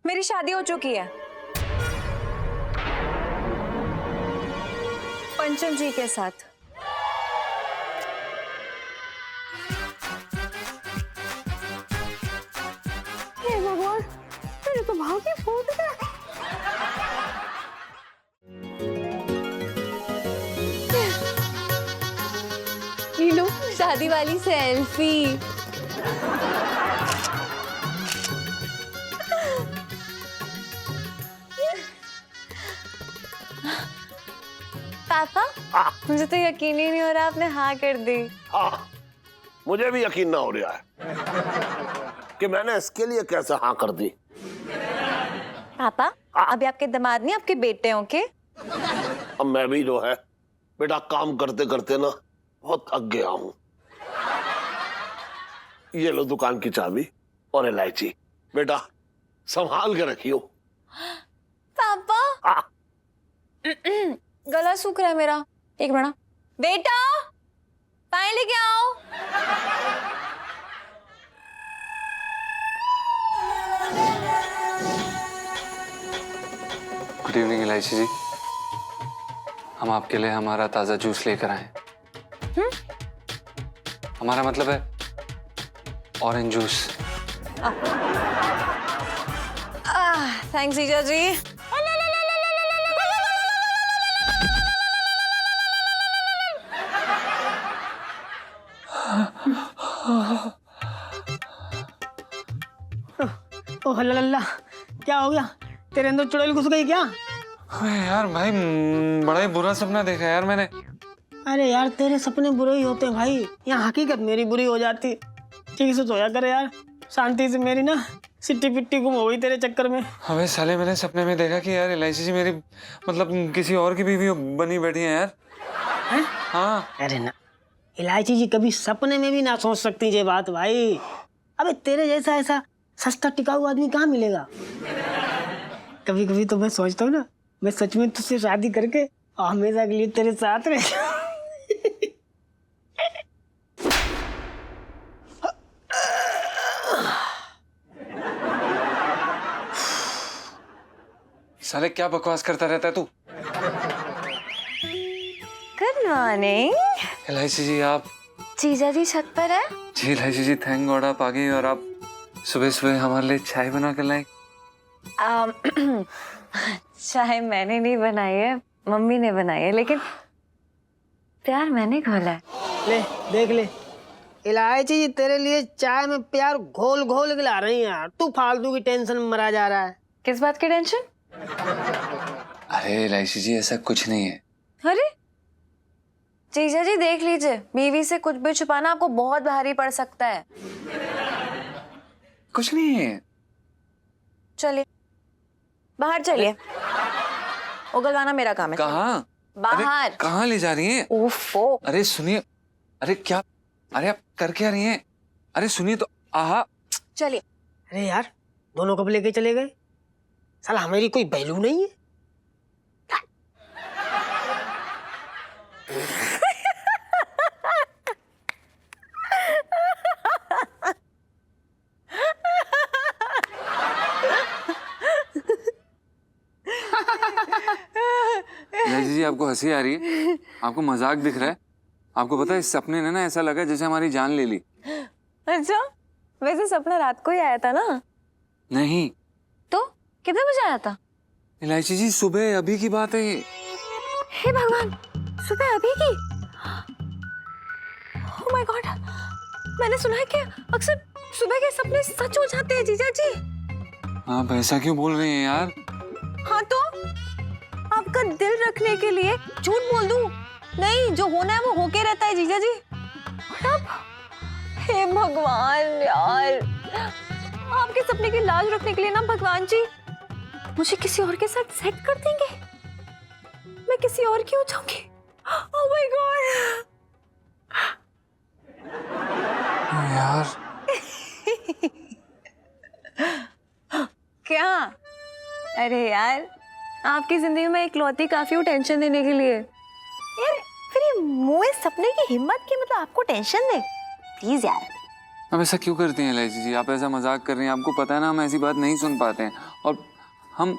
मेरी शादी हो चुकी है पंचम जी के साथ। हे भगवान, मेरे तो भाग्य फूट गया। ये लो शादी वाली सेल्फी। पापा, मुझे तो यकीन ही नहीं हो रहा आपने हाँ कर दी। हाँ, मुझे भी यकीन ना हो रहा है कि मैंने इसके लिए कैसे हाँ कर दी। पापा, अभी आपके दामाद नहीं आपके बेटे हों के? अब मैं भी जो है बेटा काम करते करते ना बहुत थक गया हूँ। ये लो दुकान की चाबी और इलायची, बेटा संभाल के रखियो। पापा, हाँ। गला सूख रहा है मेरा, एक मिनट। बेटा पानी लेके आओ। गुड इवनिंग इलायची जी, हम आपके लिए हमारा ताजा जूस लेकर आए। हमारा मतलब है ऑरेंज जूस। थैंक्स जीजा जी। ओह लल्ला, क्या हो गया? तेरे अंदर चुड़ैल घुस गई क्या? अबे यार भाई, बड़ा ही बुरा सपना देखा यार मैंने। अरे यार, तेरे सपने बुरे ही होते हैं भाई, यहाँ हकीकत मेरी बुरी हो जाती। ठीक से सोया कर यार, शांति से। मेरी ना सिट्टी पिट्टी गुम हो गई तेरे चक्कर में। अबे साले, मैंने सपने में देखा कि यार इलायची जी मेरी मतलब किसी और की बीवी बनी बैठी है यार। हैं? हाँ। अरे ना, इलायची जी कभी सपने में भी ना सोच सकती ये बात भाई। अबे तेरे जैसा ऐसा सस्ता टिकाऊ आदमी कहाँ मिलेगा? कभी कभी तो मैं सोचता हूँ ना, मैं सच में तुझसे शादी करके हमेशा के लिए तेरे साथ रह। साले क्या बकवास करता रहता है तू? Good morning. इलायची जी आप। जीजा जी छत पर है? जी इलायची जी, थैंक गॉड आप आ गई और आप सुबह सुबह हमारे लिए चाय बना कर लाए। चाय मैंने नहीं बनाई है, मम्मी ने बनाई है, लेकिन प्यार मैंने घोला है। ले देख ले, इलायची जी तेरे लिए चाय में प्यार घोल घोल के ला रही है यार। तू फालतू की टेंशन में मरा जा रहा है। किस बात की टेंशन? अरे इलायची जी ऐसा कुछ नहीं है। अरे जीजा जी देख लीजिए, बीवी से कुछ भी छुपाना आपको बहुत भारी पड़ सकता है। कुछ नहीं है। चलिए बाहर चलिए, उगलवाना मेरा काम है। कहाँ? बाहर। कहाँ ले जा रही हैं? ओफो। अरे सुनिए, अरे क्या, अरे आप कर क्या रही हैं? अरे सुनिए तो। आहा। चलिए। अरे यार, दोनों कब लेके चले गए? साला हमारी कोई वैल्यू नहीं है। इलायची जी आपको हंसी आ रही है? आपको मजाक दिख रहा है? आपको पता है इस सपने ने ना ऐसा लगा जैसे हमारी जान ले ली। अच्छा, वैसे सपना रात को ही आया था ना? नहीं तो कितने बजे आया था? इलायची जी, सुबह अभी की बात है ये। हे भगवान, सुबह अभी की? ओह माय गॉड, मैंने सुना है कि अक्सर सुबह के सपने सच हो जाते हैं जीजा जी। आप ऐसा क्यों बोल रहे हैं यार? हाँ तो आपका दिल रखने के लिए झूठ बोल दूं? नहीं, जो होना है वो होके रहता है जीजा जी। और अब हे भगवान यार, आपके सपने की लाज रखने के लिए ना भगवान जी मुझे किसी और के साथ सेट कर देंगे। मैं किसी और की हो जाऊंगी। ओह माय गॉड यार क्या? अरे यार, आपकी जिंदगी में इकलौती काफी हूँ टेंशन देने के लिए। यार फिर ये मुँह सपने की हिम्मत की मतलब आपको टेंशन दे? प्लीज यार, अब ऐसा क्यों करती हैं इलायची जी? आप ऐसा मजाक कर रही हैं, आपको पता है ना हम ऐसी बात नहीं सुन पाते हैं। और हम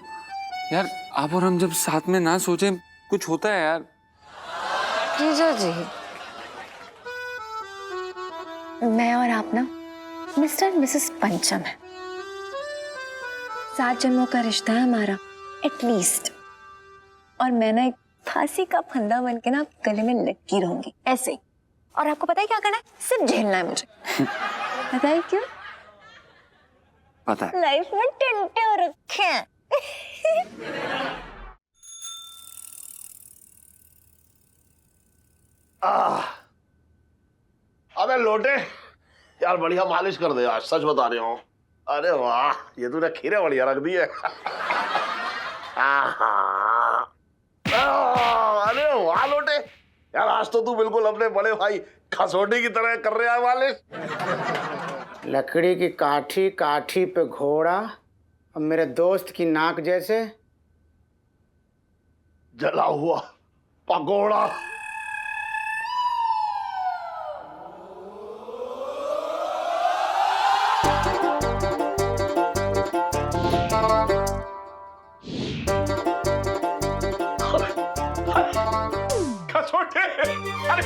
यार, आप और हम जब साथ में ना सोचें कुछ होता है यार। जीजा जी, मैं और आप ना मिस्टर मिसेस पंचम है। 7 जन्मों का रिश्ता है हमारा एटलीस्ट। और मैं ना एक फांसी का फंदा बन के ना गले में लटकी रहूंगी ऐसे ही। और आपको पता है क्या करना है? सिर्फ झेलना है मुझे। पता है क्यों? पता है। लाइफ में टंटे हो रखे हैं। अबे लोटे यार, बढ़िया मालिश कर दे आज, सच बता रहा हूँ। अरे वाह, ये तूने खीरे बढ़िया रख दी है। अरे वाह लोटे यार, आज तो तू बिल्कुल अपने बड़े भाई खसोटी की तरह कर रहा है मालिश। लकड़ी की काठी, काठी पे घोड़ा, और मेरे दोस्त की नाक जैसे जला हुआ पकोड़ा। खसोटे, अरे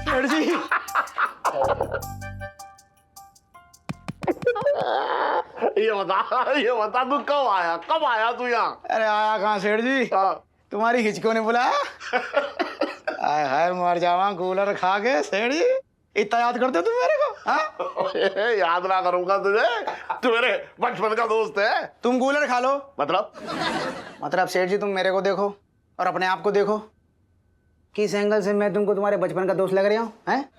सेठ जी। ये बता तू कब आया तू यहाँ? अरे आया कहाँ सेठ जी, तुम्हारी हिचको ने बुलाया। आय हाय मर जावा, कूलर खा के सेठ जी इतना याद करते हो तुम मेरे को? हाँ याद ना करूंगा तुझे, तू मेरे बचपन का दोस्त है। तुम कूलर खा लो। मतलब सेठ जी तुम मेरे को देखो और अपने आप को देखो, किस एंगल से मैं तुमको तुम्हारे बचपन का दोस्त लग रहा हूँ? हैं?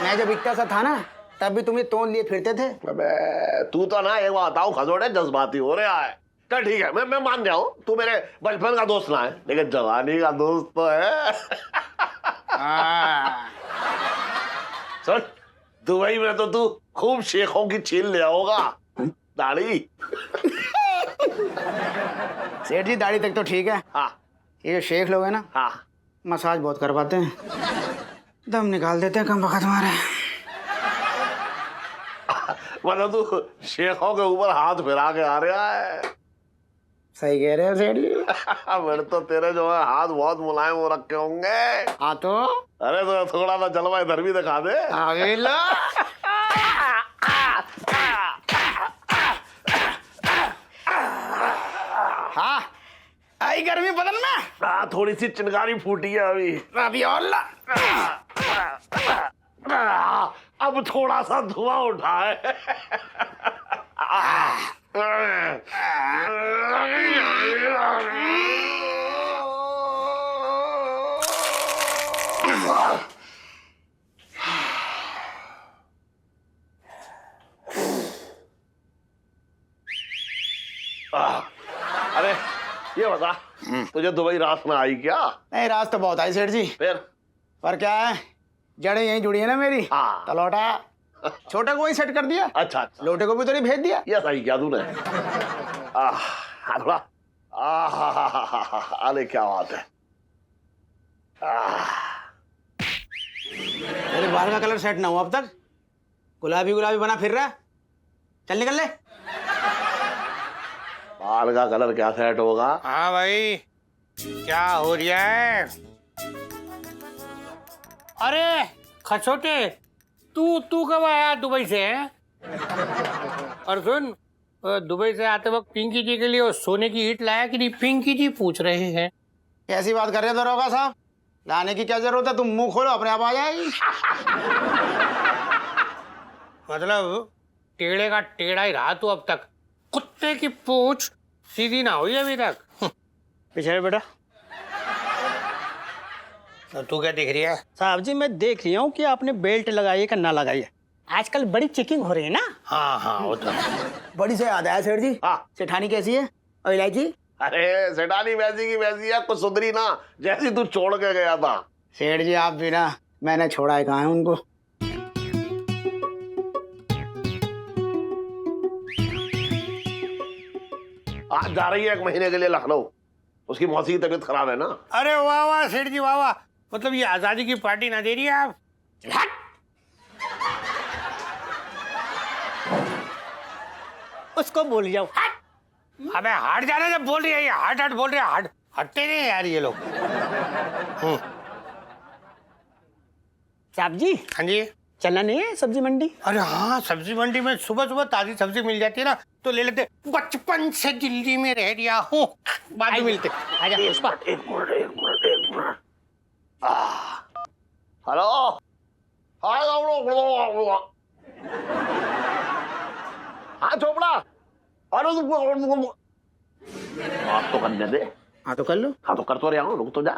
मैं जब इतना सा था ना तब भी तुम्हें तोड़ लिए फिरते थे। अबे तू तो ना, एक बात बताऊं, खजोड़े जज्बाती हो रहा है। चल ठीक है, मैं मान जाऊं तू मेरे बचपन का दोस्त ना है, लेकिन जवानी का दोस्त तो है। सुन, दुबई में तो तू खूब शेखों की छील ले आओगा दाढ़ी। सेठ जी दाढ़ी तक तो ठीक है, हाँ ये शेख लोग है ना, हाँ, मसाज बहुत करवाते हैं, दम निकाल देते हैं कम वक्त हमारे। मतलब तू शेखों के ऊपर हाथ फिरा के आ रहा है। सही कह रहे हो सेठ जी। मेरे तो तेरे जो है हाथ बहुत मुलायम हो रखे होंगे। हाँ तो अरे तो थोड़ा सा जलवा इधर भी दिखा दे। आगे लो। हाँ आई गर्मी बदन में, थोड़ी सी चिनगारी फूटी है अभी और ला। अब थोड़ा सा धुआं उठा है। अरे ये बता, तुझे दुबई रात में आई क्या? नहीं रात तो बहुत आई सेठ जी, फिर पर क्या है जड़ें यहीं जुड़ी है ना मेरी। हाँ। तो लौटा छोटे को ही सेट कर दिया, अच्छा, लोटे को भी तो नहीं भेज दिया। ये सही क्या तूने? थोड़ा अरे क्या बात है। मेरे बाल का कलर सेट ना हुआ अब तक, गुलाबी गुलाबी बना फिर रहा है। चल निकल ले। बाल का कलर क्या सेट होगा? हाँ भाई क्या हो रहा है? अरे खसोटे, तू कब आया दुबई से? और सुन, दुबई से आते वक्त पिंकी जी के लिए वो सोने की ईंट लाया कि नहीं? पिंकी जी पूछ रहे हैं। कैसी बात कर रहे हो दरोगा साहब, लाने की क्या जरूरत है, तुम मुंह खोलो अपने आप आ जाएगी। मतलब टेढ़े का टेढ़ा ही रहा तू अब तक, कुत्ते की पूंछ सीधी ना हुई अभी तक। पीछे बेटा। तो तू क्या दिख रही है? साहब जी मैं देख रही हूँ कि आपने बेल्ट लगाई है कि ना लगाई है। आजकल बड़ी चेकिंग हो रही है ना। हाँ हाँ वो तो। बड़ी से याद आया सेठ जी, हाँ। सेठानी कैसी है और इलायची? अरे सेठानी वैसी की वैसी है, कुछ सुधरी ना, जैसी तू छोड़ के गया था। सेठ जी आप भी ना, मैंने छोड़ा है कहाँ है उनको। आज जा रही है 1 महीने के लिए लखनऊ, उसकी मौसी की तबीयत खराब है ना। अरे वाह वाह सेठ जी वाह वाह, मतलब ये आजादी की पार्टी ना दे रही है आप? चल हट। उसको बोल जाओ। अबे हट जाना, जब बोल रही है ये हट हट बोल रहे हैं, हट हटते नहीं यार ये लोग। साहब जी, हाँ जी। चलना नहीं है सब्जी मंडी? अरे हाँ, सब्जी मंडी में सुबह सुबह ताजी सब्जी मिल जाती है ना, तो ले लेते। बचपन से दिल्ली में रह रहा हूँ, बाद में मिलते। आजा पुष्पा। एक मिनट। हेलो। हाँ चोपड़ा, अरे बात तो करने दे। हाँ तो कर लो। हाँ तो कर तो रहा हूँ, रुक तो जा,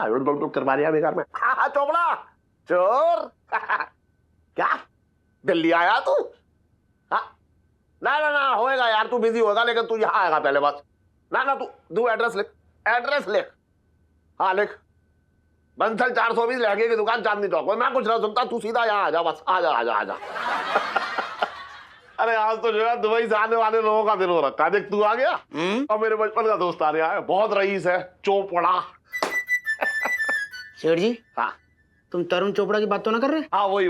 करवा रहा बेकार में। हाँ चोपड़ा, चोर। क्या दिल्ली आया तू? हाँ ना होएगा यार, तू बिजी होगा, लेकिन तू यहाँ आएगा पहले बस। ना तू एड्रेस लिख। हाँ लिख, बंसल 420 लहंगे की दुकान, चांदनी चौक में। मैं कुछ ना सुनता, तू सीधा यहाँ आ जा बस। आजा। अरे आज तो जो है दुबई से आने वाले लोगों का दिन हो रखा है। देख तू आ गया और मेरे बचपन का दोस्त आ रहा है, बहुत रईस है, चोपड़ा। सेठ जी, हाँ तुम तरुण चोपड़ा की बात तो ना कर रहे? हाँ वही।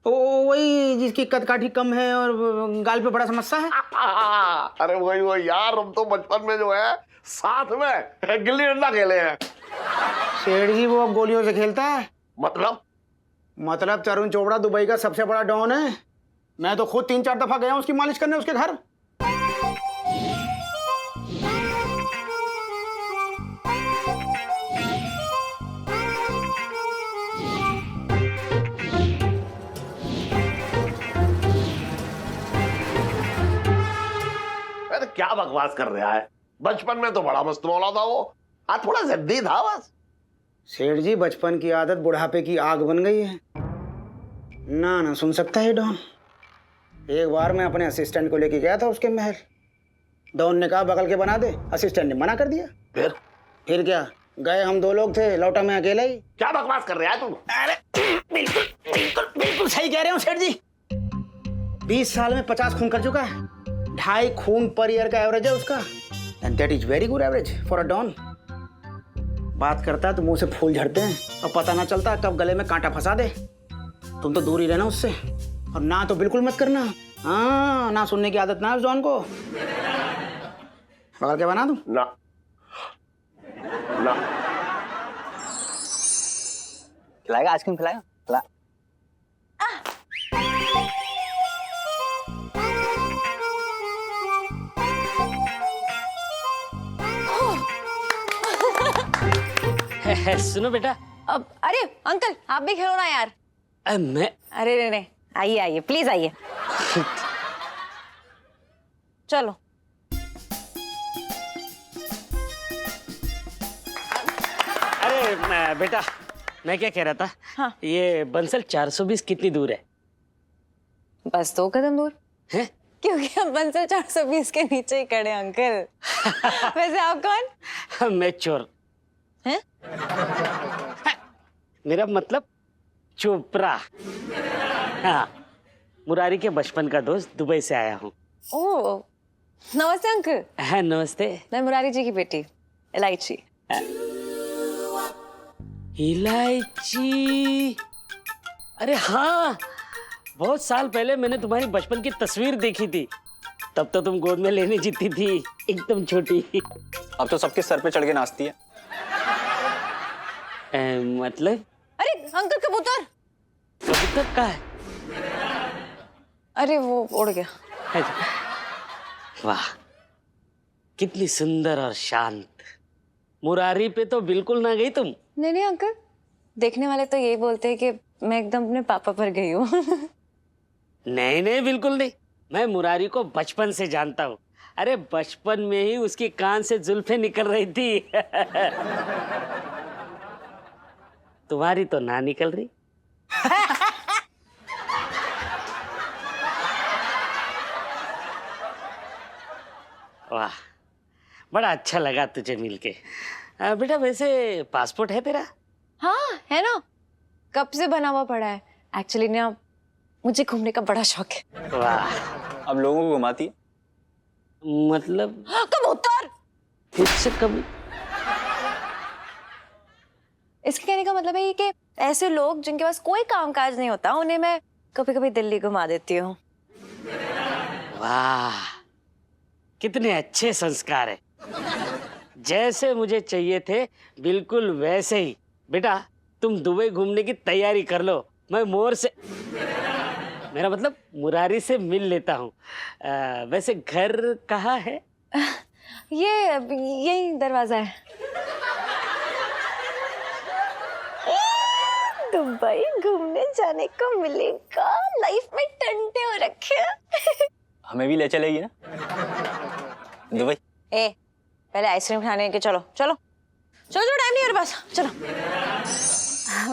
वही जिसकी कद काठी कम है और गाल पे बड़ा समस्या है। अरे वही यार, हम तो बचपन में जो है साथ में गिल्ली डंडा खेले हैं। सेठ जी, वो अब गोलियों से खेलता है। मतलब तरुण चोपड़ा दुबई का सबसे बड़ा डॉन है। मैं तो खुद 3-4 दफा गया हूं उसकी मालिश करने उसके घर। अरे क्या बकवास कर रहा है, बचपन में तो बड़ा मस्त मौला था वो, आज थोड़ा जिद्दी था बस। सेठ जी, बचपन की आदत बुढ़ापे की आग बन गई है। ना सुन सकता है डॉन। एक बार मैं अपने असिस्टेंट को लेके गया था उसके महल। डॉन ने कहा बगल के बना दे, असिस्टेंट ने मना कर दिया। फिर क्या, गए हम 2 लोग थे, लौटा मैं अकेला ही। क्या बकवास कर रहा है तू? अरे बिल्कुल सही कह रहे हो सेठ जी। 20 साल में 50 खून कर चुका है। 2.5 खून पर ईयर का एवरेज है उसका, and that is very good average for a don. बात करता है तो मुंह से फूल झड़ते हैं और पता ना चलता कब गले में कांटा फंसा दे। तुम तो दूर ही रहना उससे, और ना तो बिल्कुल मत करना। हाँ, ना सुनने की आदत ना है उस डॉन को। बगल के बना दूं? ना खिलाएगा, आइसक्रीम खिलाएगा? खिला। सुनो बेटा। अब अरे अंकल, आप भी खेलो ना यार। मैं अरे नहीं, आइए प्लीज आइए। चलो। अरे बेटा, मैं क्या कह रहा था। हाँ। ये बंसल 420 कितनी दूर है? बस 2 कदम दूर है? क्योंकि हम बंसल 420 के नीचे ही खड़े हैं अंकल। वैसे आप कौन? मैं चोर। हैं? मेरा मतलब चोपड़ा। हाँ, मुरारी के बचपन का दोस्त, दुबई से आया हूँ। ओह, नमस्ते अंकल। हाँ नमस्ते। मैं मुरारी जी की बेटी इलायची। इलायची? अरे हाँ, बहुत साल पहले मैंने तुम्हारी बचपन की तस्वीर देखी थी। तब तो तुम गोद में लेने जीती थी, एकदम छोटी। अब तो सबके सर पे चढ़ के नाचती है। मतलब? अरे अंकल, कबूतर। कबूतर का है? अरे वो उड़ गया। वाह, कितनी सुंदर और शांत। मुरारी पे तो बिल्कुल ना गई तुम। नहीं अंकल, देखने वाले तो यही बोलते हैं कि मैं एकदम अपने पापा पर गई हूँ। नहीं बिल्कुल नहीं, मैं मुरारी को बचपन से जानता हूँ। अरे बचपन में ही उसकी कान से जुल्फें निकल रही थी। तुम्हारी तो ना निकल रही। वाह, बड़ा अच्छा लगा तुझे मिलके। बेटा वैसे पासपोर्ट है तेरा? हाँ है ना, कब से बना हुआ पड़ा है। एक्चुअली ना मुझे घूमने का बड़ा शौक है। वाह, अब लोगों को घुमाती है। मतलब? कबूतर। फिर से कभी? इसके कहने का मतलब है ये कि ऐसे लोग जिनके पास कोई कामकाज नहीं होता उन्हें मैं कभी कभी दिल्ली घुमा देती हूँ। वाह, कितने अच्छे संस्कार है, जैसे मुझे चाहिए थे बिल्कुल वैसे ही। बेटा तुम दुबई घूमने की तैयारी कर लो, मैं मोर से, मेरा मतलब मुरारी से मिल लेता हूँ। वैसे घर कहाँ है? ये यही दरवाजा है। दुबई घूमने जाने को मिलेगा, लाइफ में टंटे हो रखे हैं। हमें भी ले चलेगी ना दुबई? ए पहले आइसक्रीम खाने के चलो चलो चलो चलो, टाइम नहीं है मेरे पास, चलो।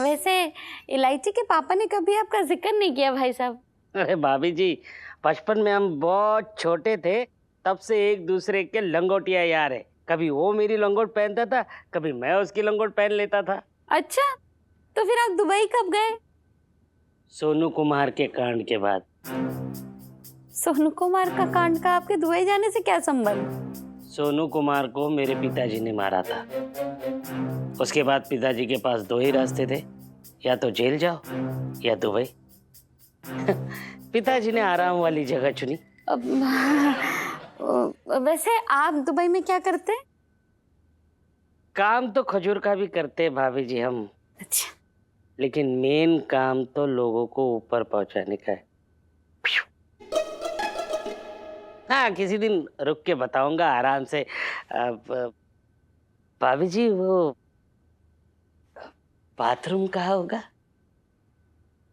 वैसे इलायची के पापा ने कभी आपका जिक्र नहीं किया भाई साहब। अरे भाभी जी, बचपन में हम बहुत छोटे थे, तब से एक दूसरे के लंगोटिया यार है। कभी वो मेरी लंगोट पहनता था, कभी मैं उसकी लंगोट पहन लेता था। अच्छा, तो फिर आप दुबई कब गए? सोनू कुमार के कांड के बाद। सोनू कुमार का कांड का आपके दुबई जाने से क्या संबंध? सोनू कुमार को मेरे पिताजी ने मारा था। उसके बाद पिताजी के पास दो ही रास्ते थे, या तो जेल जाओ या दुबई। पिताजी ने आराम वाली जगह चुनी। वैसे आप दुबई में क्या करते हैं? काम तो खजूर का भी करते हैं भाभी जी हम। अच्छा, लेकिन मेन काम तो लोगों को ऊपर पहुंचाने का है। हाँ, किसी दिन रुक के बताऊंगा आराम से। भाभी जी वो बाथरूम कहाँ होगा?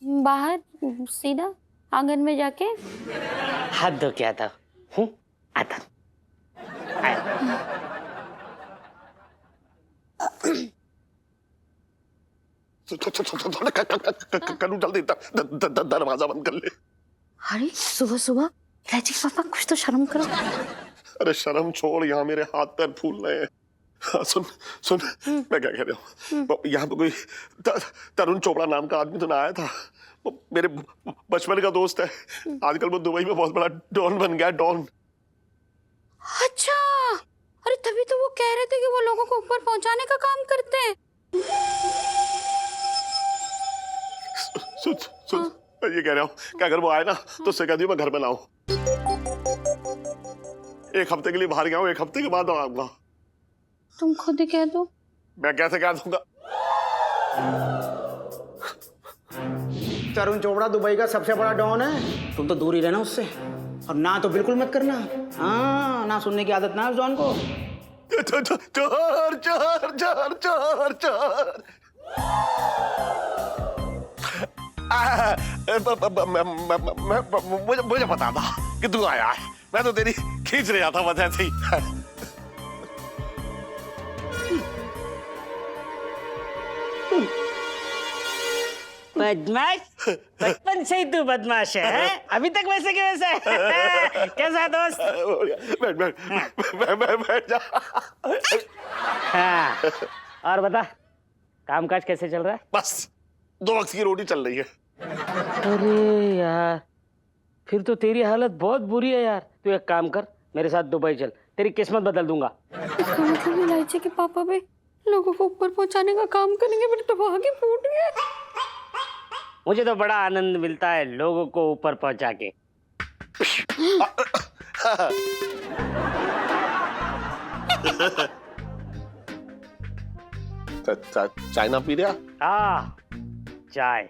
बाहर सीधा आंगन में जाके। हाथ धो के आता हूँ, आता। करूँ जल्दी, दरवाजा बंद कर ले। अरे सुबह सुबह इलायची के पापा, कुछ तो शर्म करो। अरे शर्म छोड़, यहाँ मेरे हाथ पैर फूल रहे हैं। हाँ, सुन सुन, मैं क्या कह रहा हूँ, यहाँ पे कोई तरुण चोपड़ा नाम का आदमी तो ना आया था? वो मेरे बचपन का दोस्त है, आजकल वो दुबई में बहुत बड़ा डॉन बन गया, डॉन। अच्छा, अरे तभी तो वो कह रहे थे कि वो लोगों को ऊपर पहुंचाने का काम करते हैं। सुन सुन, मैं ये कह रहा हूँ कि अगर वो आए ना तो उससे कह दियो मैं घर में लाऊं। एक हफ्ते के लिए बाहर गया हूँ, एक हफ्ते के बाद आऊंगा। तुम खुद ही कह दो। मैं कैसे कह दूंगा? तरुण चोपड़ा दुबई का सबसे बड़ा डॉन है, तुम तो दूर ही रहना उससे, और ना तो बिल्कुल मत करना। हाँ, ना सुनने की आदत ना है उस डॉन को। चोर चोर चोर चोर चोर चोर। मुझे पता था कि तू आया है, मैं तो तेरी खींच रहा था वजह से ही। बदमाश, बचपन से ही तू बदमाश है? अभी तक वैसे के वैसे है। कैसा है दोस्त? बैठ जा। हाँ, और बता, कामकाज कैसे चल रहा है? बस 2 वक्त की रोटी चल रही है। अरे यार, फिर तो तेरी हालत बहुत बुरी है यार। तू एक काम कर, मेरे साथ दुबई चल, तेरी किस्मत बदल दूंगा। इसका मतलब इलायची के पापा भी लोगों को ऊपर पहुंचाने का काम करेंगे। मेरे तो आगे फूट गए। मुझे तो बड़ा आनंद मिलता है लोगों को ऊपर पहुंचा के। चाय ना पी रहा? हाँ, चाय,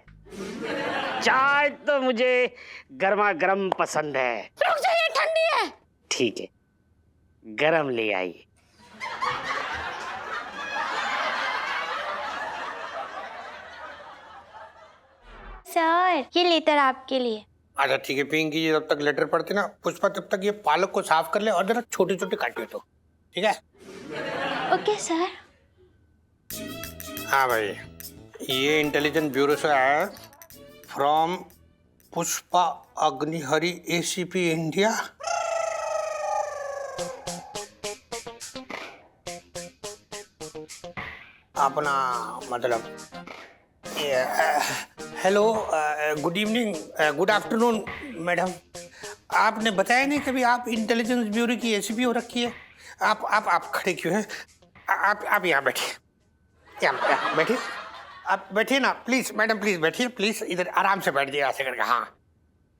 चाय तो मुझे गर्मा गर्म पसंद है। रुक जाइए, ठंडी है। ठीक है, गरम ले आइए। सर, ये लेटर आपके लिए। अच्छा ठीक है, पिंकी जी तब तक लेटर पढ़ते ना, पुष्पा तब तक ये पालक को साफ कर ले और जरा छोटे छोटे काटिए तो, ठीक है? Okay sir. हाँ भाई, ये इंटेलिजेंस ब्यूरो से आया है, फ्रॉम पुष्पा अग्निहरि एसीपी इंडिया। अपना मतलब hello, good evening, good afternoon madam. आपने बताया नहीं कभी आप इंटेलिजेंस ब्यूरो की एसीपी हो रखी है। आप खड़े क्यों हैं? आप यहाँ बैठिए, यहाँ बैठिए। आप बैठिए ना प्लीज मैडम, प्लीज बैठिए, प्लीज इधर आराम से बैठ जाइए ऐसे करके। हाँ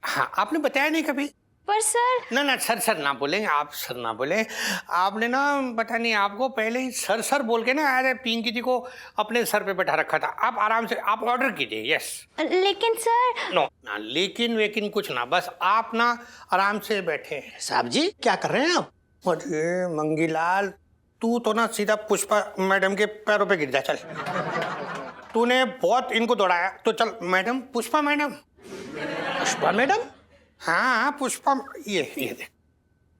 हाँ, आपने बताया नहीं कभी। पर सर ना ना, सर सर ना बोलेंगे आप, सर ना बोले। आपने ना पता नहीं आपको पहले ही सर सर बोल के ना अरे पिंकी जी को अपने सर पे बैठा रखा था। आप आराम से आप ऑर्डर कीजिए। यस। लेकिन सर नो ना, लेकिन वेकिन कुछ ना, बस आप ना आराम से बैठे। साहब जी क्या कर रहे हैं आप? अरे मंगीलाल, तू तो ना सीधा पुष्पा मैडम के पैरों पे गिर जा। चल, तूने बहुत इनको दौड़ाया तो चल madam, Pushpa madam. Pushpa madam? हाँ पुष्पा, ये देख।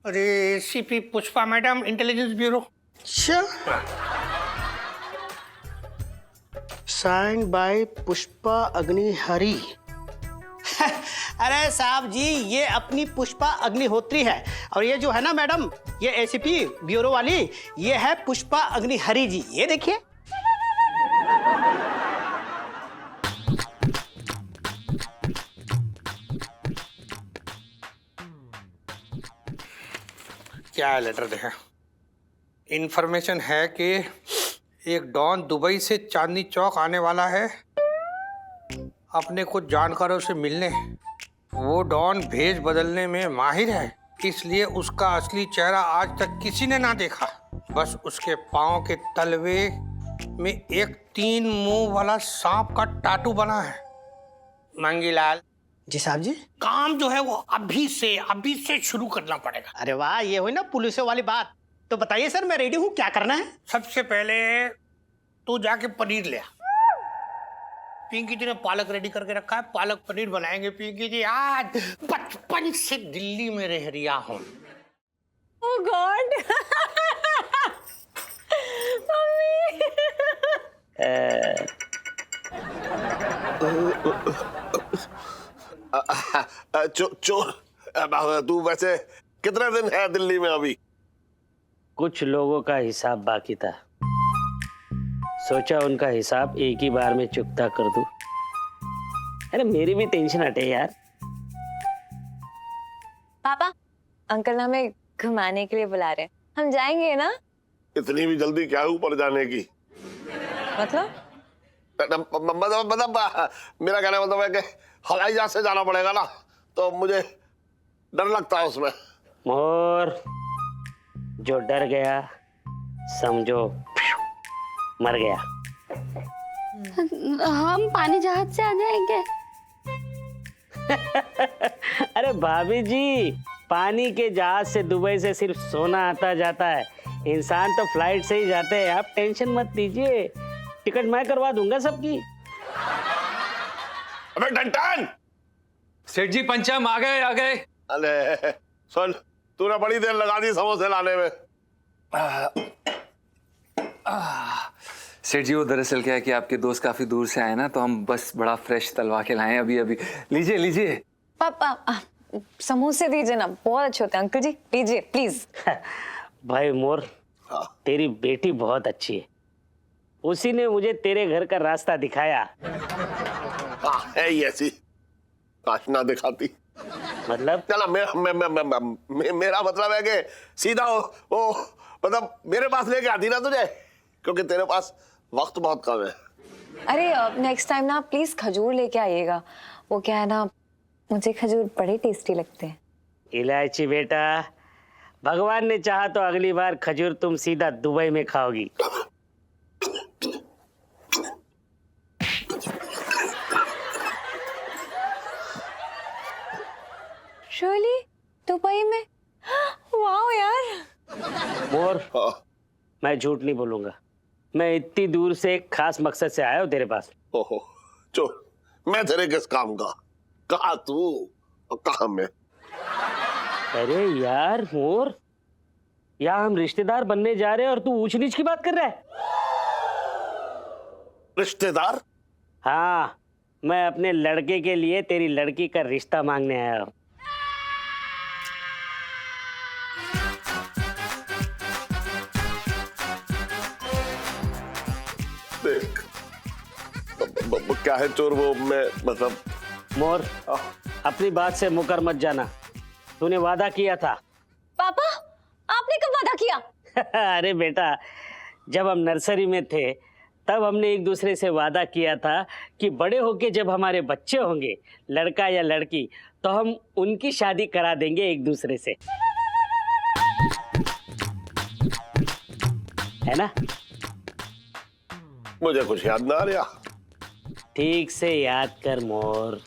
अरे CP Pushpa madam, intelligence bureau. अच्छा, साइंड बाय पुष्पा अग्निहरी। अरे साहब जी, ये अपनी पुष्पा अग्निहोत्री है, और ये जो है ना मैडम, ये एसीपी ब्यूरो वाली, ये है पुष्पा अग्निहरी जी। ये देखिए। क्या है लेटर देखा? इंफॉर्मेशन है कि एक डॉन दुबई से चांदनी चौक आने वाला है अपने कुछ जानकारों से मिलने। वो डॉन भेष बदलने में माहिर है, इसलिए उसका असली चेहरा आज तक किसी ने ना देखा। बस उसके पाँव के तलवे में एक 3 मुंह वाला सांप का टाटू बना है। मंगीलाल जी साहब जी। काम जो है वो अभी से शुरू करना पड़ेगा। अरे वाह, ये हुई ना पुलिसों वाली बात। तो बताइए सर, मैं रेडी हूँ, क्या करना है? सबसे पहले तू जाके पनीर ले आ। पिंकी जी ने पालक रेडी करके रखा है, पालक पनीर बनाएंगे पिंकी जी। आज बचपन से दिल्ली में रह रिया हूँ। ओह गॉड चोर, तू वैसे कितने दिन है दिल्ली में अभी? कुछ लोगों का हिसाब बाकी था, सोचा उनका हिसाब एक ही बार में चुकता कर दूं। अरे मेरी भी टेंशन हटे यार। पापा, अंकल हमें घुमाने के लिए बुला रहे हैं, हम जाएंगे ना? इतनी भी जल्दी क्या है ऊपर जाने की? मतलब मेरा कहना मतलब है कि हवाई जहाज से जाना पड़ेगा ना, तो मुझे डर लगता है उसमें। मोर, जो डर गया समझो मर गया। हम पानी जहाज से आ जाएंगे। अरे भाभी जी, पानी के जहाज से दुबई से सिर्फ सोना आता जाता है, इंसान तो फ्लाइट से ही जाते हैं। आप टेंशन मत लीजिए, टिकट मैं करवा दूंगा सबकी। अबे डंटन! सेठ जी पंचम आ गए। अरे सुन, तूने बड़ी देर लगा दी समोसे लाने में। सेठ जी वो दरअसल क्या है कि आपके दोस्त काफी दूर से आए ना, तो हम बस बड़ा फ्रेश तलवा के लाए अभी। लीजिए। पापा समोसे दीजिए ना, बहुत अच्छे होते हैं अंकल जी, लीजिए प्लीज। भाई मोर, तेरी बेटी बहुत अच्छी है, उसी ने मुझे तेरे घर का रास्ता दिखाया। है ही ऐसी, काश ना दिखाती। मतलब चला मेरा मतलब है कि सीधा वो मतलब मेरे पास लेके आती ना तुझे, क्योंकि तेरे पास वक्त बहुत कम है। अरे नेक्स्ट टाइम ना प्लीज खजूर लेके आइएगा, वो क्या है ना, मुझे खजूर बड़े टेस्टी लगते हैं। इलायची बेटा, भगवान ने चाहा तो अगली बार खजूर तुम सीधा दुबई में खाओगी। शर्ली दुबई में? वाह यार। मोर, मैं झूठ नहीं बोलूंगा, मैं इतनी दूर से एक खास मकसद से आया हूँ तेरे पास। ओहो, चो मैं तेरे किस काम का? कहा तू और कहा मैं? अरे यार मोर, यहाँ हम रिश्तेदार बनने जा रहे हैं और तू ऊंच नीच की बात कर रहा है। रिश्तेदार? हाँ, मैं अपने लड़के के लिए तेरी लड़की का रिश्ता मांगने आया हूँ। देख क्या है चोर, वो मैं मतलब। मोर, अपनी बात से मुकर मत जाना, तूने वादा किया था। पापा आपने कब वादा किया? अरे बेटा, जब हम नर्सरी में थे तब हमने एक दूसरे से वादा किया था कि बड़े होके जब हमारे बच्चे होंगे, लड़का या लड़की, तो हम उनकी शादी करा देंगे एक दूसरे से, है ना? मुझे कुछ याद ना आ रहा। ठीक से याद कर मोर।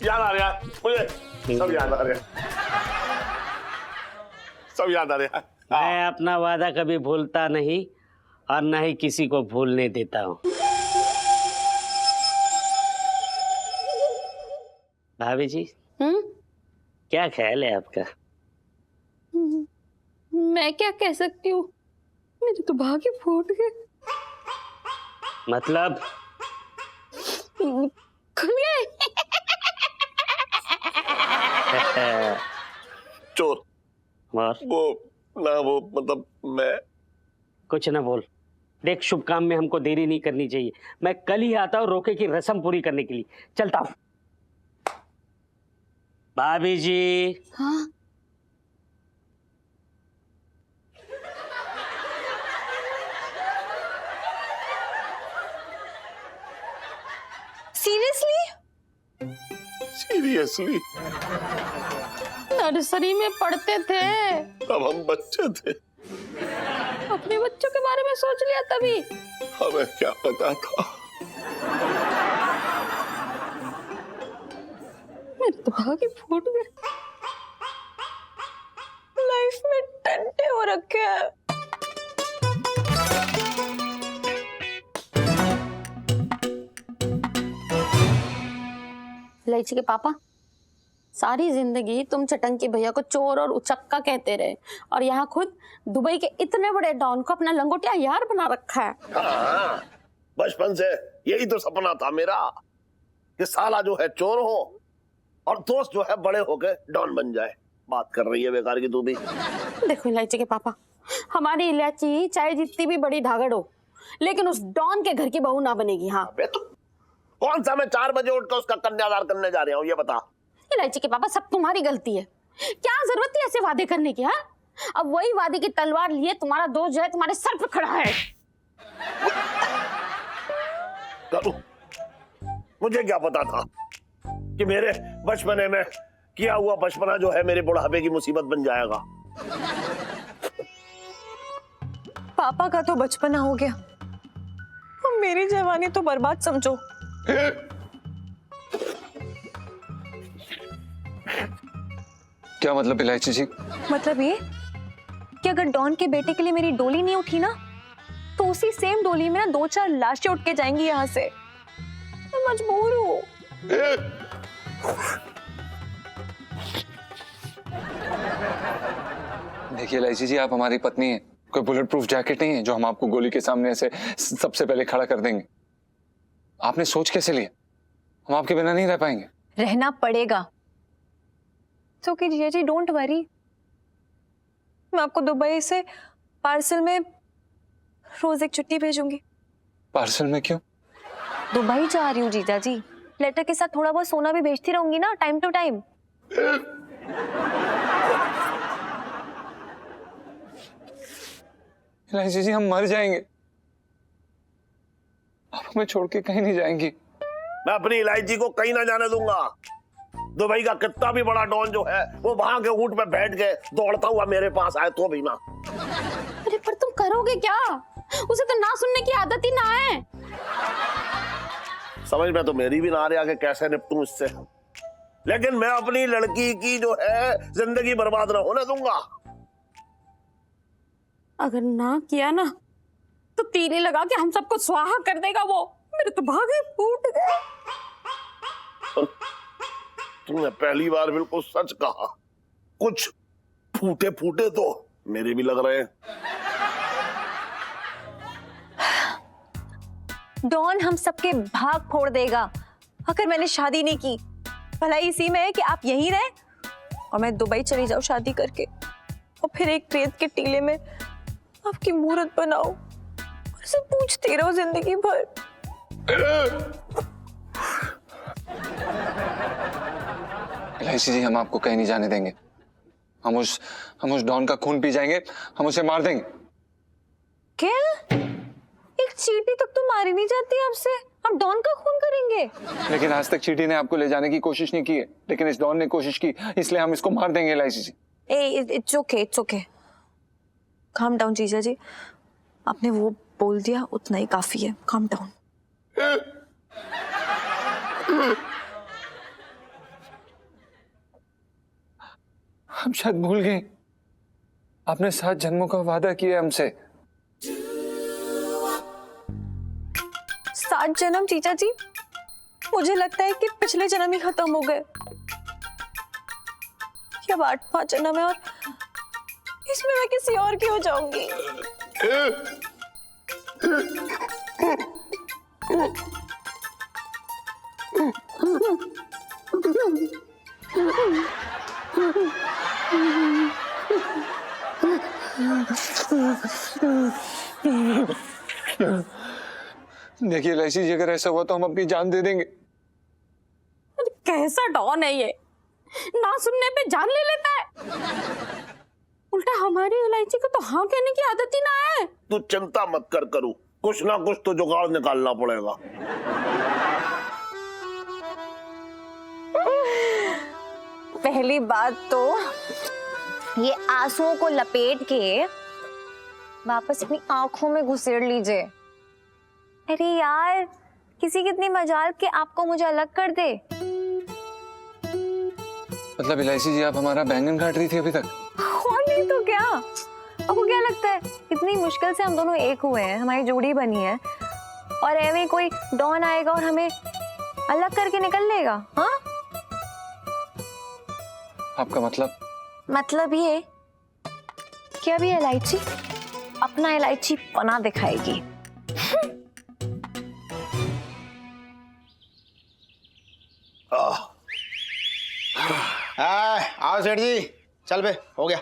याद आ रहा मुझे, सब याद आ रहा, सब याद आ रहा। मैं अपना वादा कभी भूलता नहीं और न ही किसी को भूलने देता हूँ। भाभी जी, क्या ख्याल है आपका? मैं क्या कह सकती हूँ, मेरे तो भाग्य फूट गए। मतलब खुल गए। चोर, और वो मतलब मैं कुछ ना बोल। देख, शुभ काम में हमको देरी नहीं करनी चाहिए। मैं कल ही आता हूँ रोके की रस्म पूरी करने के लिए। चलता हूँ। भाभी जी। हाँ, सीरियसली? सीरियसली नर्सरी में पढ़ते थे, तब हम बच्चे थे, अपने बच्चों के बारे में सोच लिया तभी। हमें क्या पता था। मेरे तो भाग्य फूट गए। लाइफ में टंटे हो रखे हैं। इलायची के पापा, सारी जिंदगी तुम चटंकी भैया को चोर और उचक्का कहते रहे, और यहाँ खुद दुबई के इतने बड़े डॉन को अपना लंगोटिया यार बना रखा है। हाँ, बचपन से यही तो सपना था मेरा कि साला जो है चोर हो और दोस्त जो है बड़े होके डॉन बन जाए। बात कर रही है बेकार की तू भी। देखो इलायची के पापा, हमारी इलायची चाहे जितनी भी बड़ी धागड़ हो, लेकिन उस डॉन के घर की बहू ना बनेगी। हाँ, अबे तो कौन सा मैं 4 बजे उठकर उसका कन्यादान करने जा रहा हूँ, ये बता। इलायची के पापा, सब तुम्हारी गलती है। क्या जरूरत थी ऐसे वादे करने की? हाँ, अब वही वादे की तलवार लिए तुम्हारा दोस्त जो है तुम्हारे सर पे खड़ा है। करूं? मुझे क्या पता था कि मेरे बचपने में किया हुआ बचपना जो है मेरे बुढ़ापे की मुसीबत बन जाएगा। पापा का तो बचपना हो गया, और मेरी जवानी तो बर्बाद समझो। क्या मतलब इलायची जी? मतलब ये कि अगर डॉन के बेटे के लिए मेरी डोली नहीं उठी ना, तो उसी सेम डोली में ना 2-4 लाशें उठ के जाएंगी यहाँ से। मैं मजबूर हूँ। देखिए इलायची जी, आप हमारी पत्नी हैं, कोई बुलेट प्रूफ जैकेट नहीं है जो हम आपको गोली के सामने ऐसे सबसे पहले खड़ा कर देंगे। आपने सोच कैसे लिया? हम आपके बिना नहीं रह पाएंगे। रहना पड़ेगा। तो कि जीजा जी, डोंट वरी, मैं आपको दुबई से पार्सल में रोज एक चिट्ठी भेजूंगी। पार्सल में क्यों? दुबई जा रही हूँ जीजा जी, लेटर के साथ थोड़ा बहुत सोना भी भेजती रहूंगी ना, टाइम टू टाइम। इलायची जी, हम मर जाएंगे, आप हमें छोड़ के कहीं नहीं जाएंगी। मैं अपनी इलायची को कहीं ना जाने दूंगा। दुबई का कितना भी बड़ा डॉन जो है वो वहां के ऊंट पे बैठ के दौड़ता हुआ मेरे पास आए तो भी ना। अरे पर तुम करोगे क्या? उसे तो ना सुनने की आदत ही ना है। समझ में तो मेरी भी ना आ रहा कि कैसे निपटूं इससे, लेकिन मैं अपनी लड़की की जो है जिंदगी बर्बाद ना होने दूंगा। अगर ना किया ना तो तीली लगा के हम सबको स्वाहा कर देगा वो। मेरे तो भागे फूट गए। तुमने पहली बार बिल्कुल सच कहा। कुछ फूटे फूटे तो मेरे भी लग रहे हैं। डॉन हम सबके भाग फोड़ देगा अगर मैंने शादी नहीं की। भलाई इसी में है कि आप यहीं रहे और मैं दुबई चली जाऊं शादी करके, और फिर एक रेत के टीले में आपकी मूर्त बनाऊं और उसे पूछती रहो जिंदगी भर। इलायची जी, हम आपको कहीं नहीं जाने देंगे। हम उस डॉन का खून पी जाएंगे, हम उसे मार देंगे। अंकल, एक चींटी तक तो मारी नहीं जाती आपसे, आप डॉन का खून करेंगे? लेकिन आज तक चींटी ने आपको ले जाने की कोशिश नहीं की है, लेकिन इस डॉन ने कोशिश की, इसलिए हम इसको मार देंगे LIC ji. It's okay. Calm down जीजा जी, आपने वो बोल दिया उतना ही काफी है, काम डाउन। हम शायद भूल गए, आपने 7 जन्मों का वादा किया हमसे। 7 जन्म जीजा जी, मुझे लगता है कि पिछले जन्म ही खत्म हो गए। ये 8वां जन्म है और इसमें मैं किसी और की हो जाऊंगी। देखिए एलआईसी जी, अगर ऐसा हुआ तो हम अपनी जान दे देंगे। कैसा डॉन है ये, ना सुनने पे जान ले लेता है। उल्टा हमारी इलायची को तो हाँ कहने की आदत ही ना है। तू चिंता मत कर करूं, कुछ ना कुछ तो जुगाड़ निकालना पड़ेगा। पहली बात तो ये आंसुओं को लपेट के वापस अपनी आंखों में घुसेड़ लीजिए। अरे यार, किसी कितनी मजाल के आपको मुझे अलग कर दे। मतलब एलआईसी जी, आप हमारा बैंगन काट रही थी अभी तक? और नहीं तो क्या, आपको क्या लगता है इतनी मुश्किल से हम दोनों एक हुए हैं, हमारी जोड़ी बनी है, और ऐਵੇਂ कोई डॉन आएगा और हमें अलग करके निकल लेगा? हाँ, आपका मतलब ये कि अभी इलायची अपना इलायची पना दिखाएगी। आओ सेठ जी, चल बे, हो गया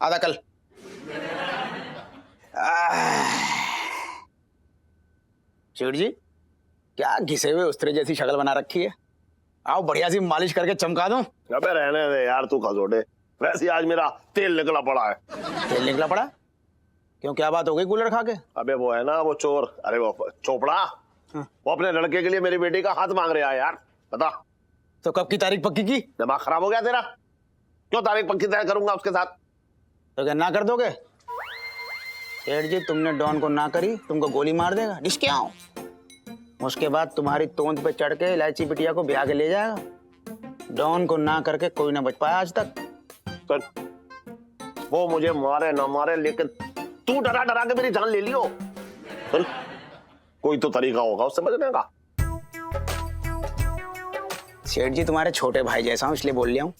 आधा कल। सेठ जी, क्या घिसे हुए उस्तरे जैसी शक्ल बना रखी है, आओ बढ़िया सी मालिश करके चमका दूं। अबे रहने दे यार, तू खसोटे, वैसे आज मेरा तेल निकला पड़ा है। तेल निकला पड़ा? क्यों, क्या बात हो गई कूलर खा के? अबे वो है ना वो चोर, अरे वो चोपड़ा, वो अपने लड़के के लिए मेरी बेटी का हाथ मांग रहा है यार, बता। तो कब की तारीख पक्की की? दिमाग खराब हो गया तेरा? क्यों तारीख पक्की तय करूंगा उसके साथ? तो क्या ना कर दोगे? सेठ जी, तुमने डॉन को ना करी, तुमको गोली मार देगा, डिस्के आओ। उसके बाद तुम्हारी तोंद पे चढ़ के इलायची बिटिया को ब्याह के ले जाएगा। डॉन को ना करके कोई ना बच पाया आज तक। कर। वो मुझे मारे ना मारे, लेकिन तू डरा डरा के मेरी जान ले लियो। कर। कोई तो तरीका होगा उससे बचने का। सेठ जी, तुम्हारे छोटे भाई जैसा हूं इसलिए बोल लिया हूं।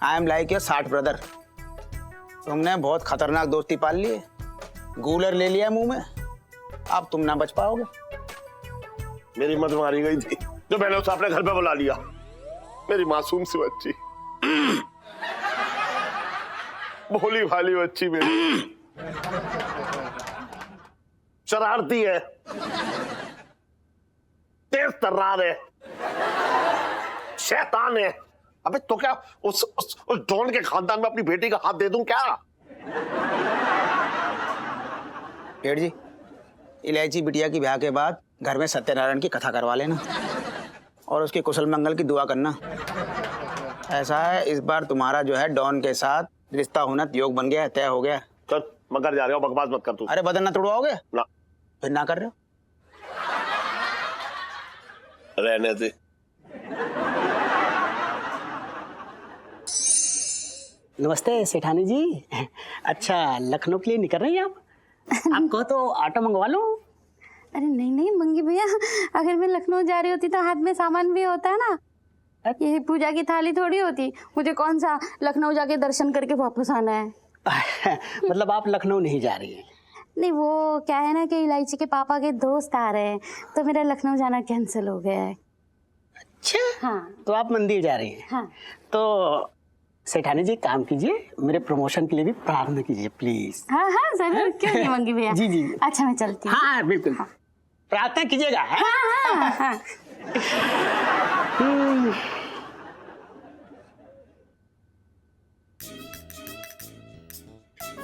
I am like your 60 brother. तुमने बहुत खतरनाक दोस्ती पाल ली है, गूलर ले लिया मुंह में, अब तुम ना बच पाओगे। मेरी मत मारी गई थी जो मैंने उसे अपने घर पे बुला लिया, मेरी मासूम सी बच्ची, भोली भाली बच्ची मेरी, शरारती है, तेज तर्रार है, शैतान है। अबे तो क्या उस डॉन के खानदान में अपनी बेटी का हाथ दे दूं क्या? सेठ जी, इलायची बिटिया की ब्याह के बाद घर में सत्यनारायण की कथा करवा लेना और उसकी कुशल मंगल की दुआ करना। ऐसा है, इस बार तुम्हारा जो है डॉन के साथ रिश्ता होना योग बन गया है, तय हो गया। चल मगर जा रहे हो, बकवास मत कर तू। अरे बदन ना तोड़वाओगे? ना। फिर ना कर रहे हो? रहने दे। नमस्ते सेठानी जी। अच्छा, लखनऊ के लिए निकल रही हैं आप? आपको तो ऑटो मंगवा लो। अरे नहीं नहीं मंगी भैया, अगर मैं लखनऊ जा रही होती तो हाथ में सामान भी होता है ना, ये पूजा की थाली थोड़ी होती। मुझे कौन सा लखनऊ जाके दर्शन करके वापस आना है। मतलब आप लखनऊ नहीं जा रही हैं? नहीं, वो क्या है ना कि इलायची के पापा के दोस्त आ रहे हैं, तो मेरा लखनऊ जाना कैंसिल हो गया है। अच्छा, हाँ। तो आप मंदिर जा रही हैं? हाँ। तो सेठानी जी काम कीजिए, मेरे प्रमोशन के लिए भी प्रार्थना कीजिए प्लीज। हाँ हाँ जरूर, क्यों नहीं मंगी भैया। जी जी। अच्छा मैं चलती हूँ। हाँ बिल्कुल, प्रार्थना कीजिएगा। हाँ हाँ।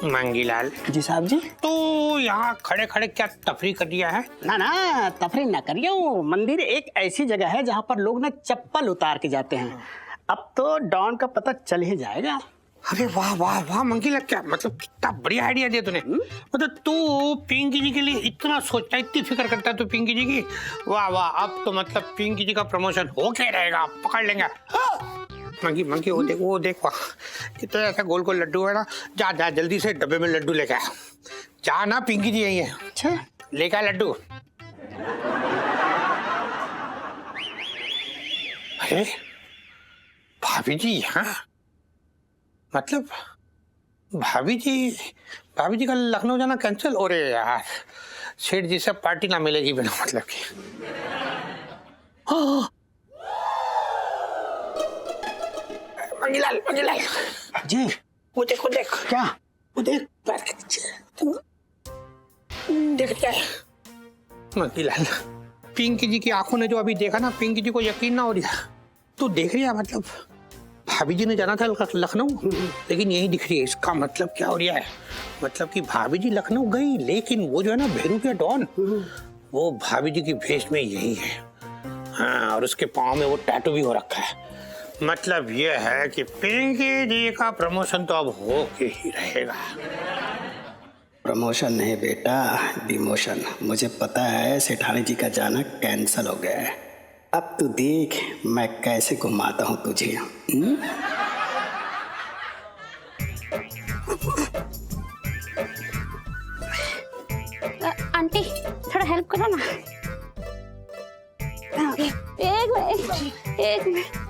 मंगीलाल, जी साहब जी। तू यहाँ खड़े खड़े क्या तफरी कर दिया है? ना तफरी ना करिए। मंदिर एक ऐसी जगह है जहाँ पर लोग ना चप्पल उतार के जाते हैं। अब तो डॉन का पता चल ही जाएगा। अरे वाह वाह वाह मंगीलाल, क्या मतलब कितना बढ़िया आइडिया दिया तूने। मतलब तू पिंकी जी के लिए इतना सोचता है, इतनी फिक्र करता है तू पिंकी जी की। वाह वाह, अब तो मतलब पिंकी जी का प्रमोशन हो के रहेगा, पकड़ लेंगे। मंगी वो देख वाह, कितना ऐसा गोल गोल लड्डू है ना। जा जा जल्दी से डब्बे में लड्डू लेके आ। जा ना, पिंकी जी यही है। अच्छा लेके आ लड्डू। अरे भाभी जी यहाँ, मतलब भाभी जी का लखनऊ जाना कैंसिल हो रहे यार। सेठ जी से पार्टी ना मिलेगी बिना मतलब की। मंगीलाल जी। वो देख क्या? वो देख क्या है मंगीलाल। पिंकी जी की आंखों ने जो अभी देखा ना, पिंकी जी को यकीन ना हो रहा। तू देख रही है मतलब भाभी जी ने जाना था लखनऊ, लेकिन यही दिख रही है। इसका मतलब क्या हो रहा है? मतलब कि भाभी जी लखनऊ गई, लेकिन वो जो है ना भेरूपिया डॉन, वो भाभी जी की भेष में यही है। हाँ, और उसके पाँव में वो टैटू भी हो रखा है। मतलब ये है कि पिंकी जी का प्रमोशन तो अब हो के ही रहेगा। प्रमोशन नहीं बेटा, डिमोशन। मुझे पता है सेठानी जी का जाना कैंसिल हो गया है। अब तू देख मैं कैसे घुमाता हूँ तुझे। आंटी थोड़ा हेल्प करो ना। एक मिनट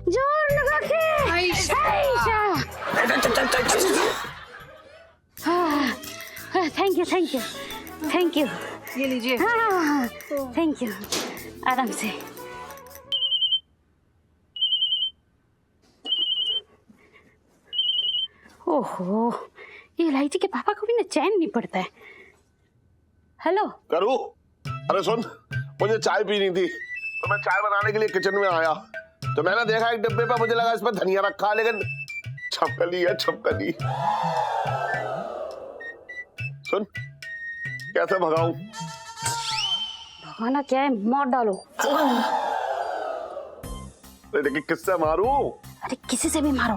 जोर लगा के। Thank you. ये लीजिए। हाँ थैंक यू। आराम से। ओहो, ये इलायची के पापा को भी ना चैन नहीं पड़ता है। हेलो करूँ? अरे सुन, मुझे चाय पीनी थी तो मैं चाय बनाने के लिए किचन में आया, तो मैंने देखा एक डिब्बे पे, मुझे लगा इसमें धनिया रखा है, लेकिन छपकली है छपकली। सुन, कैसे भगाऊं? भगाना क्या है, मार डालो। लेकिन किससे मारूं? अरे किसी से भी मारो,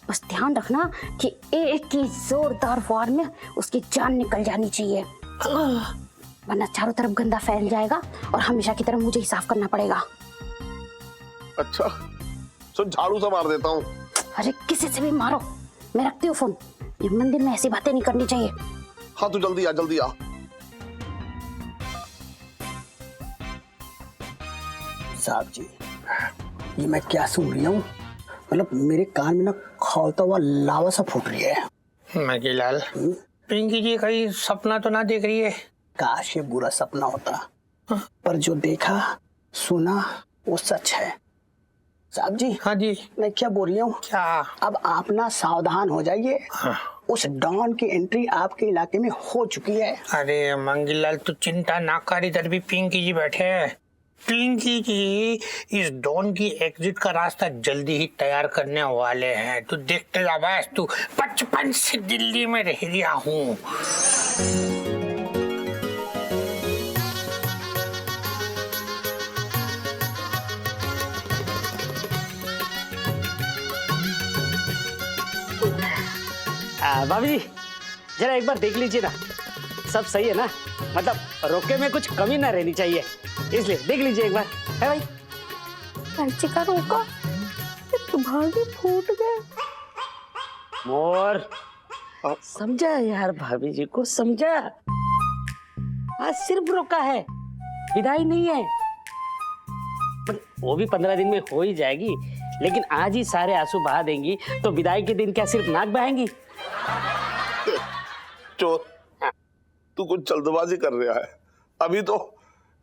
बस ध्यान रखना कि एक की जोरदार वार में उसकी जान निकल जानी चाहिए, वरना चारों तरफ गंदा फैल जाएगा और हमेशा की तरह मुझे ही साफ करना पड़ेगा। अच्छा सुन, झाड़ू से मार देता हूँ। अरे किसी से भी मारो, मैं रखती हूँ फोन। ये मंदिर में ऐसी बातें नहीं करनी चाहिए। हाँ तू जल्दी आ, जल्दी आ। साहब जी, ये मैं क्या सुन रही हूँ? मतलब मेरे कान में ना खौलता हुआ लावा सा फूट रही है। मंगीलाल, पिंकी जी कहीं सपना तो ना देख रही है? काश ये बुरा सपना होता, पर जो देखा सुना वो सच है। साहब जी। हाँ जी। मैं क्या बोल रही हूँ? क्या? अब आप ना सावधान हो जाइए। हाँ। उस डॉन की एंट्री आपके इलाके में हो चुकी है। अरे मंगीलाल तू चिंता ना कर, इधर भी पिंकी जी बैठे हैं। पिंकी जी इस डॉन की एग्जिट का रास्ता जल्दी ही तैयार करने वाले हैं। तू देखते जा बस, तू 55 से दिल्ली में रह रहा हूँ। भाभी जी जरा एक बार देख लीजिए ना, सब सही है ना? मतलब रोके में कुछ कमी ना रहनी चाहिए, इसलिए देख लीजिए एक बार, है भाई? इलायची का रोका तो भाभी फूट गए। मोर समझा यार, भाभी जी को समझा। आज सिर्फ रोका है, विदाई नहीं है। पर वो भी 15 दिन में हो ही जाएगी, लेकिन आज ही सारे आंसू बहा देंगी तो विदाई के दिन क्या सिर्फ नाक बहाएंगी? चोर, तू कुछ जल्दबाजी कर रहा है। अभी तो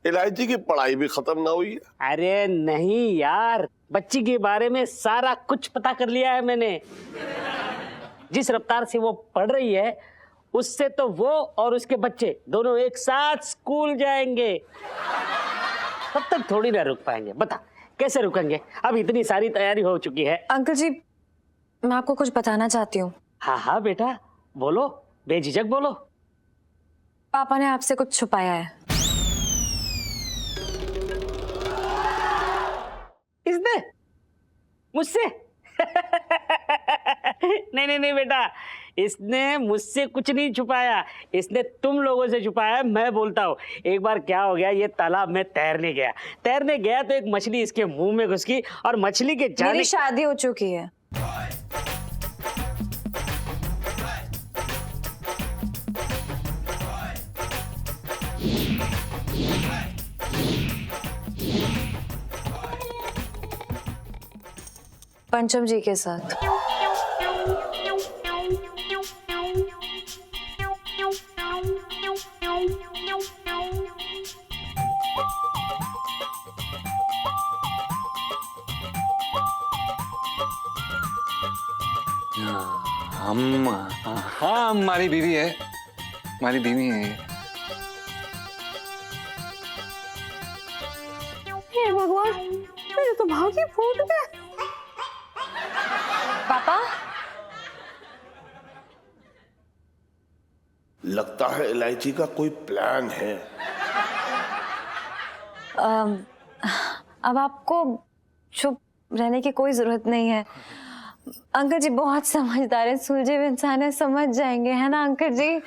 इलायची की पढ़ाई भी खत्म ना हुई है। अरे नहीं यार, बच्ची के बारे में सारा कुछ पता कर लिया है मैंने। जिस रफ्तार से वो पढ़ रही है, उससे तो वो और उसके बच्चे दोनों एक साथ स्कूल जाएंगे। तब तक थोड़ी ना रुक पाएंगे। बता कैसे रुकेंगे? अब इतनी सारी तैयारी हो चुकी है। अंकल जी, मैं आपको कुछ बताना चाहती हूँ। हाँ हाँ बेटा, बोलो, बेझिझक बोलो। पापा ने आपसे कुछ छुपाया है। इसने मुझसे? नहीं नहीं नहीं बेटा, इसने मुझसे कुछ नहीं छुपाया, इसने तुम लोगों से छुपाया है। मैं बोलता हूँ, एक बार क्या हो गया, ये तालाब में तैरने गया तो एक मछली इसके मुंह में घुस गई और मछली के जाने। मेरी शादी हो चुकी है। पंचम जी के साथ। हाँ, हमारी बीवी है, हमारी बीवी है ये। हे भगवान, मेरे तो भाग्य फूट गया। पापा, लगता है इलायची का कोई प्लान है। अब आपको चुप रहने की कोई जरूरत नहीं है। अंकल जी बहुत समझदार हैं, सुलझे हुए इंसान है, समझ जाएंगे, है ना अंकल जी?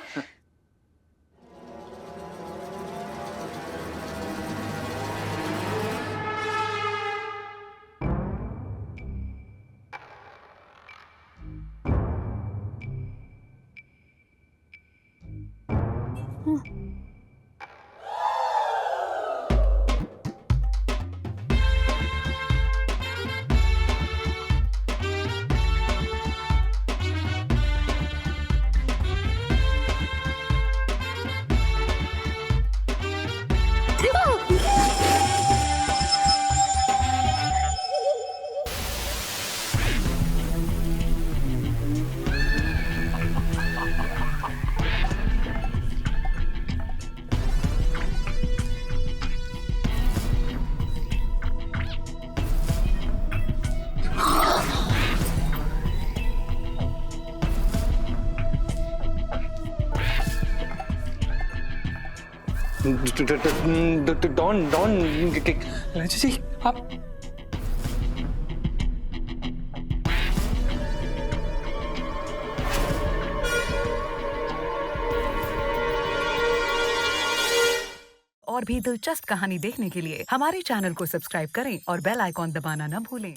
डॉन जी, आप और भी दिलचस्प कहानी देखने के लिए हमारे चैनल को सब्सक्राइब करें और बेल आइकॉन दबाना न भूलें।